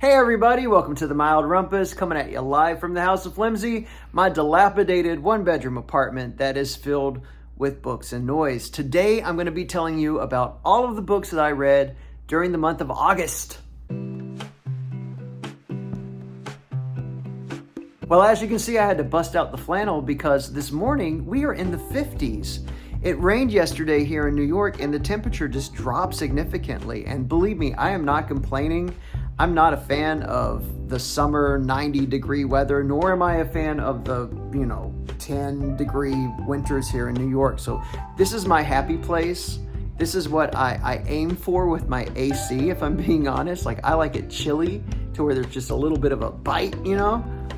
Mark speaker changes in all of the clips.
Speaker 1: Hey everybody, welcome to the Mild Rumpus, coming at you live from the House of Flimsy, my dilapidated one-bedroom apartment that is filled with books and noise. Today I'm going to be telling you about all of the books that I read during the month of August. Well, as you can see, I had to bust out the flannel because this morning we are in the 50s. It rained yesterday here in New York and the temperature just dropped significantly. And believe me, I am not complaining. I'm not a fan of the summer 90-degree weather, nor am I a fan of the, 10-degree winters here in New York. So this is my happy place. This is what I aim for with my AC, if I'm being honest. Like, I like it chilly to where there's just a little bit of a bite,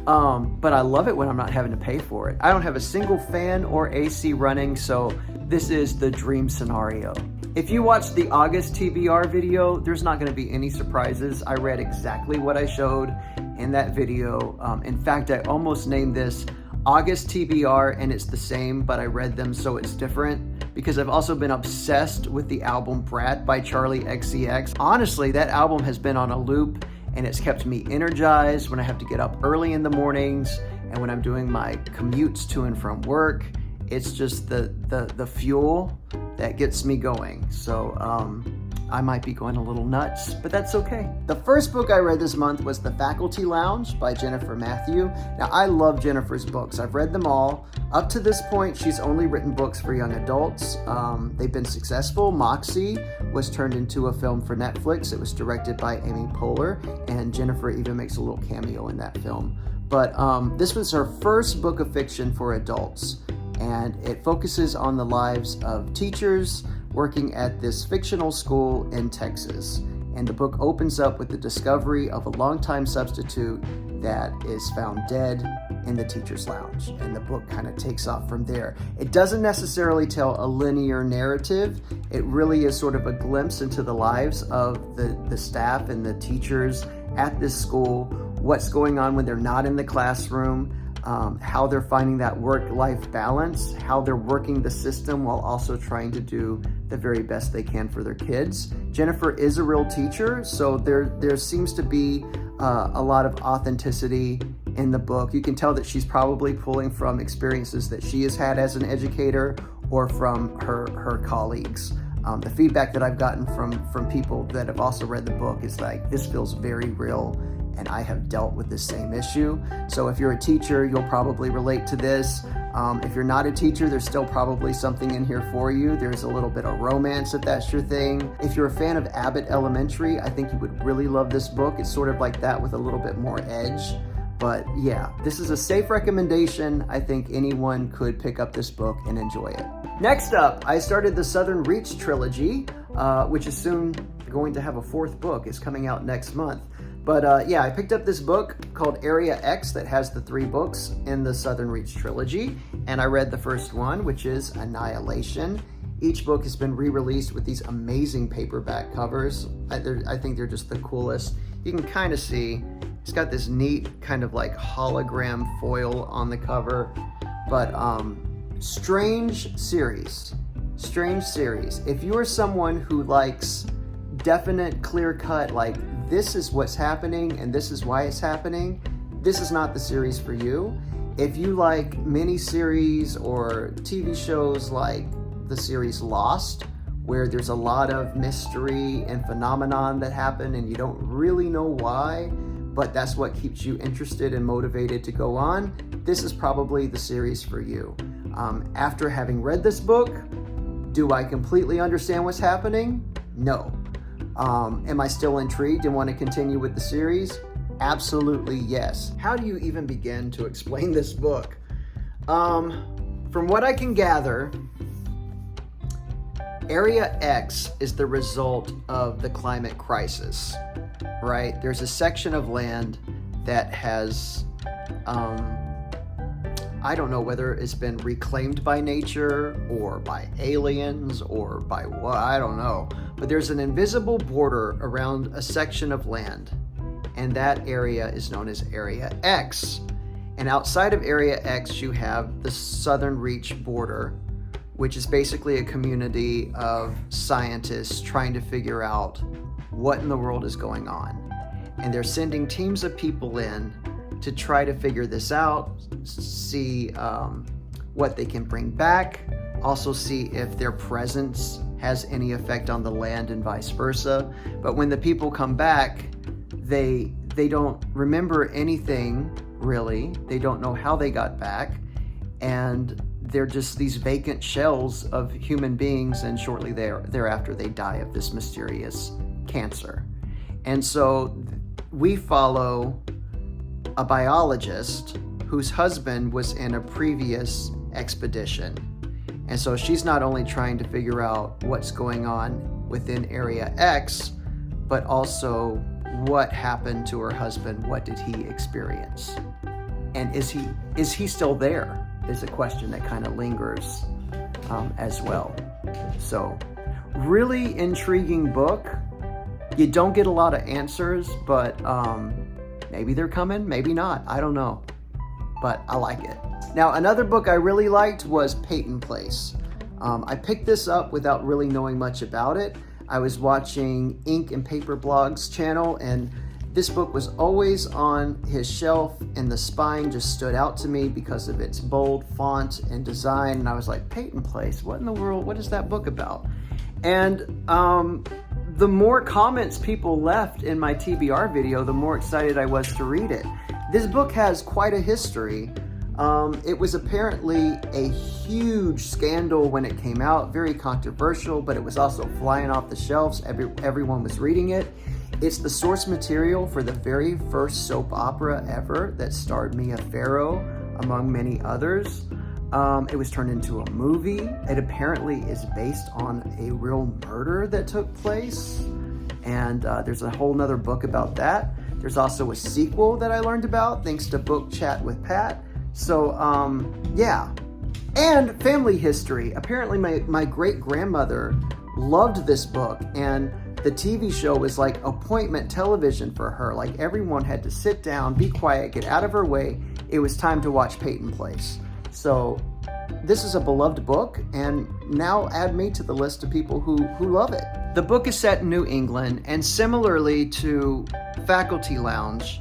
Speaker 1: But I love it when I'm not having to pay for it. I don't have a single fan or AC running, so this is the dream scenario. If you watch the August TBR video, there's not going to be any surprises. I read exactly what I showed in that video. In fact, I almost named this August TBR, and it's the same, but I read them so it's different because I've also been obsessed with the album Brat by Charlie XCX. Honestly, that album has been on a loop, and it's kept me energized when I have to get up early in the mornings and when I'm doing my commutes to and from work. It's just the fuel that gets me going. So I might be going a little nuts, but that's okay. The first book I read this month was The Faculty Lounge by Jennifer Matthew. Now, I love Jennifer's books. I've read them all. Up to this point, she's only written books for young adults. They've been successful. Moxie was turned into a film for Netflix. It was directed by Amy Poehler, and Jennifer even makes a little cameo in that film. But this was her first book of fiction for adults, and it focuses on the lives of teachers working at this fictional school in Texas. And the book opens up with the discovery of a longtime substitute that is found dead in the teacher's lounge. And the book kind of takes off from there. It doesn't necessarily tell a linear narrative. It really is sort of a glimpse into the lives of the staff and the teachers at this school, what's going on when they're not in the classroom, how they're finding that work-life balance, how they're working the system while also trying to do the very best they can for their kids. Jennifer is a real teacher, so there seems to be a lot of authenticity in the book. You can tell that she's probably pulling from experiences that she has had as an educator or from her colleagues. The feedback that I've gotten from people that have also read the book is like, this feels very real, and I have dealt with the same issue. So if you're a teacher, you'll probably relate to this. If you're not a teacher, there's still probably something in here for you. There's a little bit of romance if that's your thing. If you're a fan of Abbott Elementary, I think you would really love this book. It's sort of like that with a little bit more edge. But yeah, this is a safe recommendation. I think anyone could pick up this book and enjoy it. Next up, I started the Southern Reach trilogy, which is soon going to have a fourth book. It's coming out next month. But I picked up this book called Area X that has the 3 books in the Southern Reach trilogy. And I read the first one, which is Annihilation. Each book has been re-released with these amazing paperback covers. I think they're just the coolest. You can kind of see it's got this neat kind of like hologram foil on the cover. But strange series. If you are someone who likes definite, clear-cut, like, this is what's happening and this is why it's happening, this is not the series for you. If you like miniseries or TV shows like the series Lost, where there's a lot of mystery and phenomenon that happen and you don't really know why, but that's what keeps you interested and motivated to go on, this is probably the series for you. After having read this book, do I completely understand what's happening? No. Am I still intrigued and want to continue with the series? Absolutely yes. How do you even begin to explain this book? From what I can gather, Area X is the result of the climate crisis, right? There's a section of land that has, I don't know whether it's been reclaimed by nature or by aliens or by what, I don't know. But there's an invisible border around a section of land, and that area is known as Area X. And outside of Area X, you have the Southern Reach border, which is basically a community of scientists trying to figure out what in the world is going on. and they're sending teams of people in to try to figure this out, see what they can bring back, also see if their presence has any effect on the land and vice versa. But when the people come back, they don't remember anything really. They don't know how they got back, and they're just these vacant shells of human beings, and shortly thereafter they die of this mysterious cancer. And so we follow a biologist whose husband was in a previous expedition. And so she's not only trying to figure out what's going on within Area X, but also what happened to her husband. What did he experience? And is he still there? Is a question that kind of lingers as well. So really intriguing book. You don't get a lot of answers, but maybe they're coming, maybe not. I don't know, but I like it. Now, another book I really liked was Payton Place. I picked this up without really knowing much about it. I was watching Ink and Paper Blog's channel, and this book was always on his shelf, and the spine just stood out to me because of its bold font and design. And I was like, Payton Place, what in the world? What is that book about? And the more comments people left in my TBR video, the more excited I was to read it. This book has quite a history. It was apparently a huge scandal when it came out, very controversial, but it was also flying off the shelves. Everyone was reading it. It's the source material for the very first soap opera ever that starred Mia Farrow, among many others. It was turned into a movie. It apparently is based on a real murder that took place. And there's a whole nother book about that. There's also a sequel that I learned about thanks to Book Chat with Pat. So, yeah. And family history. Apparently my great-grandmother loved this book, and the TV show was like appointment television for her. Like, everyone had to sit down, be quiet, get out of her way. It was time to watch Payton Place. So this is a beloved book, and now add me to the list of people who love it. The book is set in New England, and similarly to Faculty Lounge,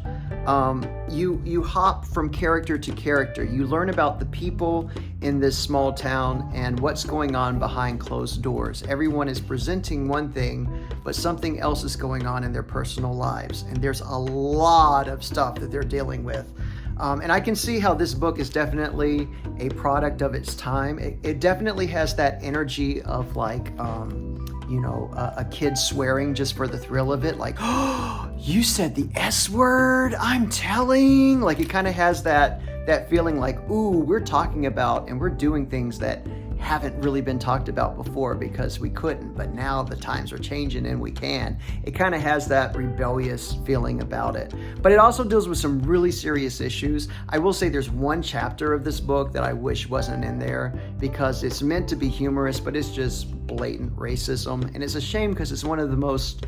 Speaker 1: you hop from character to character. You learn about the people in this small town and what's going on behind closed doors. Everyone is presenting one thing, but something else is going on in their personal lives. And there's a lot of stuff that they're dealing with. And I can see how this book is definitely a product of its time. It definitely has that energy of like, a kid swearing just for the thrill of it. Like, oh, you said the S word, I'm telling. Like, it kind of has that feeling like, ooh, we're talking about and we're doing things that haven't really been talked about before because we couldn't, but now the times are changing and we can. It kind of has that rebellious feeling about it. But it also deals with some really serious issues. I will say there's one chapter of this book that I wish wasn't in there because it's meant to be humorous, but it's just blatant racism. And it's a shame because it's one of the most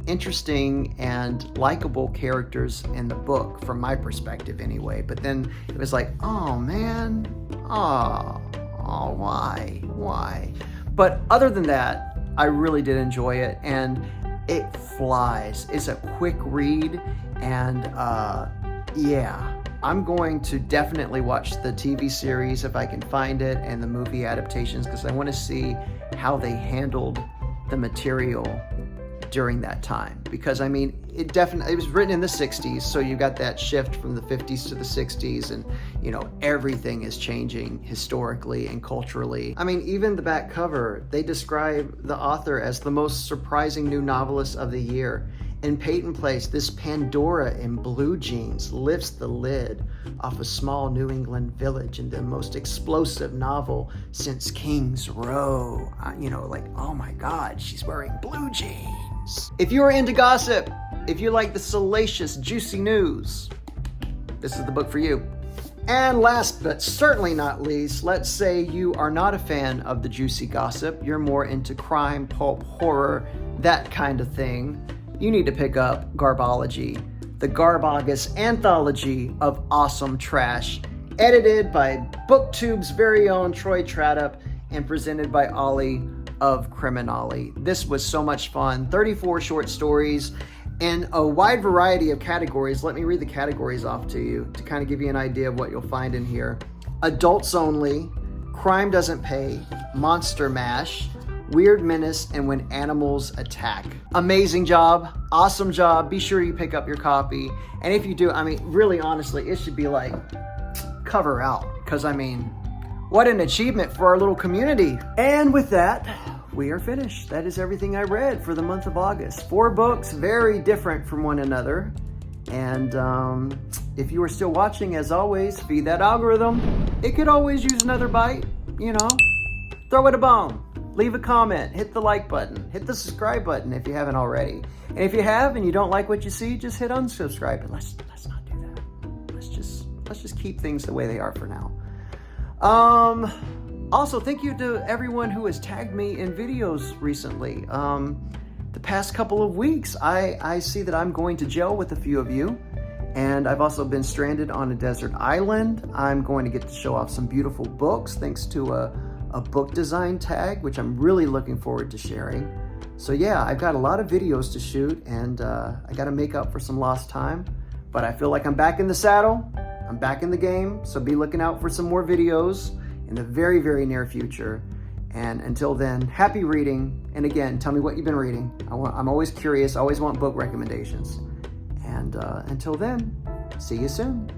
Speaker 1: interesting and likable characters in the book, from my perspective anyway. But then it was like, oh man, why? But other than that, I really did enjoy it, and it flies. It's a quick read, and I'm going to definitely watch the TV series if I can find it, and the movie adaptations, because I want to see how they handled the material during that time. Because I mean, it was written in the 60s, so you got that shift from the 50s to the 60s, and everything is changing historically and culturally. I mean, even the back cover, they describe the author as the most surprising new novelist of the year. In Payton Place, this Pandora in blue jeans lifts the lid off a small New England village in the most explosive novel since King's Row. Oh my God, she's wearing blue jeans. If you are into gossip, if you like the salacious, juicy news, this is the book for you. And last but certainly not least, let's say you are not a fan of the juicy gossip, you're more into crime, pulp, horror, that kind of thing. You need to pick up Garbology, the Garbogus anthology of awesome trash, edited by BookTube's very own Troy Tradup and presented by Ollie of Criminale. This was so much fun. 34 short stories, in a wide variety of categories. Let me read the categories off to you to kind of give you an idea of what you'll find in here. Adults only, crime doesn't pay, monster mash, weird menace, and when animals attack. Amazing job, awesome job. Be sure you pick up your copy. And if you do, I mean, really honestly, it should be like cover out, because I mean, what an achievement for our little community. And with that, we are finished. That is everything I read for the month of August. 4 books, very different from one another. And if you are still watching, as always, feed that algorithm. It could always use another bite, you know. Throw it a bone. Leave a comment. Hit the like button. Hit the subscribe button if you haven't already. And if you have and you don't like what you see, just hit unsubscribe. But let's not do that. Let's just keep things the way they are for now. Also, thank you to everyone who has tagged me in videos recently. The past couple of weeks, I see that I'm going to gel with a few of you, and I've also been stranded on a desert island. I'm going to get to show off some beautiful books thanks to a book design tag, which I'm really looking forward to sharing. So yeah, I've got a lot of videos to shoot, and I got to make up for some lost time, but I feel like I'm back in the saddle. I'm back in the game, so be looking out for some more videos in the very, very near future. And until then, happy reading. And again, tell me what you've been reading. I'm always curious, I always want book recommendations. And until then, see you soon.